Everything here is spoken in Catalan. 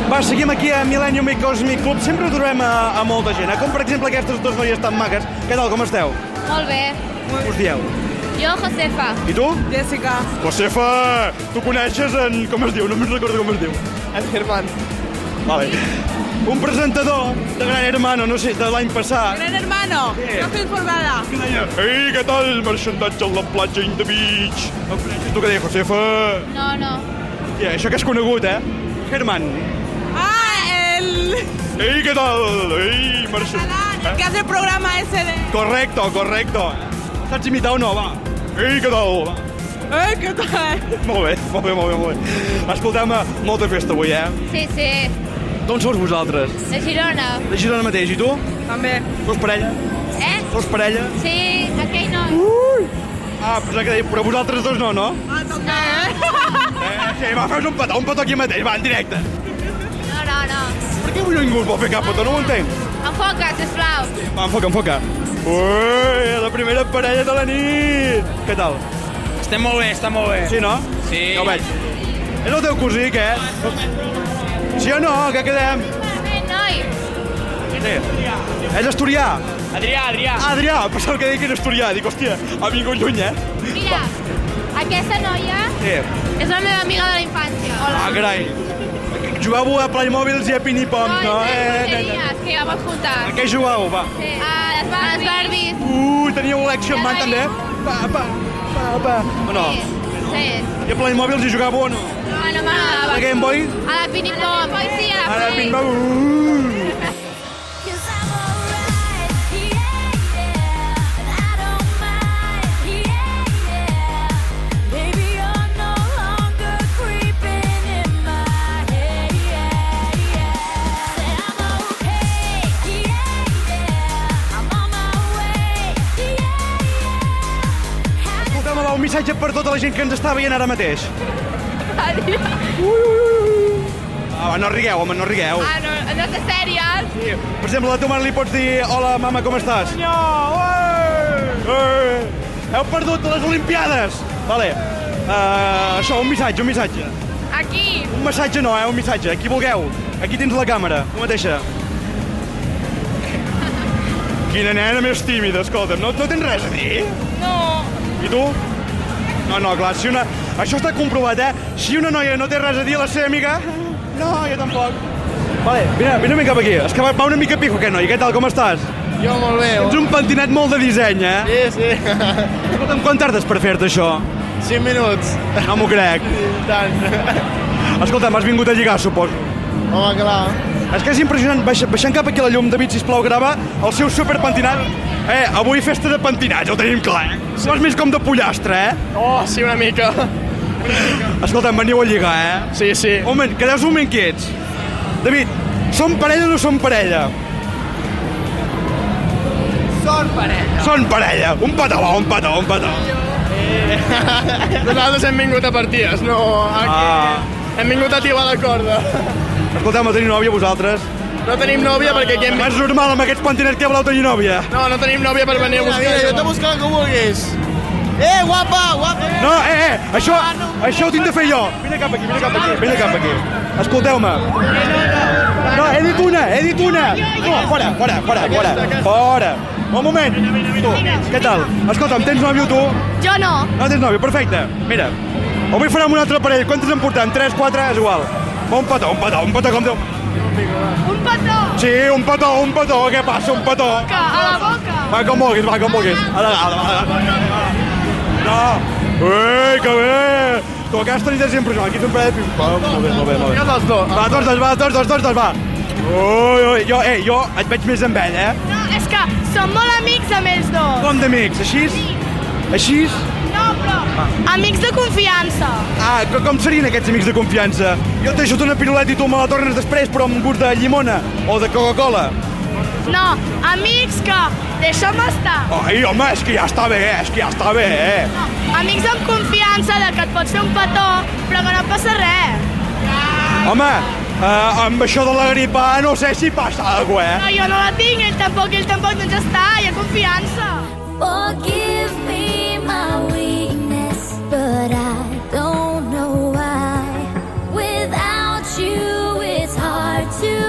Va, seguim aquí a Millennium i Cosmic Club. Sempre trobem a molta gent, com per exemple aquestes dues noies tan maques. Què tal, com esteu? Molt bé. Com us dieu? Jo, Josefa. I tu? Jessica. Josefa! Tu coneixes en... com es diu? No me'n recordo com es diu. El Germán. Vale. Un presentador de Gran Hermano, no sé, de l'any passat. Gran hermano, no estoy informada. Que deia, ei, què tal, marxandatge a la platja in the beach? No coneixes tu què deia, Josefa? No, no. Ja, això que és conegut, Germán. Ah, el... Ei, què tal? Ei, Catalán, el que hace el programa ese de... Correcto. Saps imitar o no, va? Ei, què tal? Va. ¿Qué tal? Molt bé. Escolteu-me, molta festa avui, Sí. D'on sous vosaltres? De Girona. De Girona mateix, i tu? També. Sous parella? Sous parella? Sí, aquell no. Ah, pensava que deia, però vosaltres dos no, no? Ah, també. Sí, va, fes un petó aquí mateix, va, en directe. No. Per què avui ningú us vol fer cap petó? No ho entenc. Enfoca, sisplau. Va, enfoca. Ui, la primera parella de la nit. Què tal? Estem molt bé. Sí, no? Sí. Ja ho veig. És el teu cosí, què? Sí o no? Què quedem? Malament, noi. Sí. És asturià? Adrià. Pensava que deia que era asturià. Dic, hòstia, ha vingut lluny, Mira, aquesta noia Sí. és la meva amiga de la infància. Hola. Ah, carai. Jugàveu a Playmobils i a Pinipom, no? tonteries que ja vam juntar. A què jugàveu, va? Sí. A les Barbies. Teníeu l'Action Man, també? Pa. O no? Sí. I a Playmobils hi jugàveu o no? No m'agradava. A Game Boy? A la Pinipom. Sí, a la Ara, Play. Pinball. Escolteu-me, va, un missatge per tota la gent que ens està veient ara mateix. Va, no rigueu, home, no rigueu. No té sèries. Sí. Per exemple, a la teva mare li pots dir hola, mama, com estàs? Heu perdut les Olimpiades! Vale. Això, un missatge. Aquí. Un missatge no, un missatge. Aquí vulgueu. Aquí tens la càmera, tu mateixa. Quina nena més tímida, escolta. No tens res a dir? No. I tu? No, clar, si una... Això està comprovat, Si una noia no té res a dir a la seva amiga... No, jo tampoc. Vale, vine una mica cap aquí. És que va una mica pijo, aquest noi. Què tal, com estàs? Jo molt bé. Tens un pentinat molt de disseny, Sí. Escolta'm, quan tardes per fer-te això? 5 minuts. No m'ho crec. Tant. Escolta'm, has vingut a lligar, suposo. Home, clar. És que és impressionant. Baixant cap aquí la llum, David, sisplau, grava el seu superpentinat. Avui festa de pentinats, ho tenim clar, Vas més com de pollastre, Oh, sí, una mica. Escolta'm, veniu a lligar, Sí. Un moment, quedeu un moment quiets. David, som parella o no som parella? Són parella. Un petó. Nosaltres hem vingut a partides, no... Aquí hem vingut a tibar la corda. Escolteu-me, teniu nòvia, vosaltres? No tenim nòvia perquè aquí hem... És normal, amb aquests pentinats que voleu tenir nòvia. No tenim nòvia per venir a buscar. Jo t'he buscat el que vulguis. Guapa! No, això ho tinc de fer jo. Vine cap aquí. Escolteu-me. No, he dit una. No, fora. Un moment. Tu, què tal? Escolta'm, tens nòvio tu? Jo no. No tens nòvio, perfecte. Mira, avui farem un altre parell. Quantes en portem? 3, 4, és igual. Un petó, com Déu. Un petó. Sí, un petó, què passa, un petó? A la boca. Va, com vulguis. No. Ui, que bé. Tu, aquesta nit és impressionant. Aquí fem parell de pim-pam. Molt bé. Jo dels dos. Va, tots dos, va. Ui, jo et veig més amb ell, No, és que som molt amics amb ells dos. Com d'amics, així? No, però amics de confiança. Com serien aquests amics de confiança? Jo et deixo una piruleta i tu me la tornes després, però amb gust de llimona o de Coca-Cola. No, amics que deixa'm estar. Ai, home, és que ja està bé. No, amics amb confiança de que et pots fer un petó, però que no passa res. Home, amb això de la gripa no sé si passa alguna cosa, No, jo no la tinc, ell tampoc, doncs ja està, hi ha confiança. Forgive me my weakness, but I don't know why. Without you, it's hard. to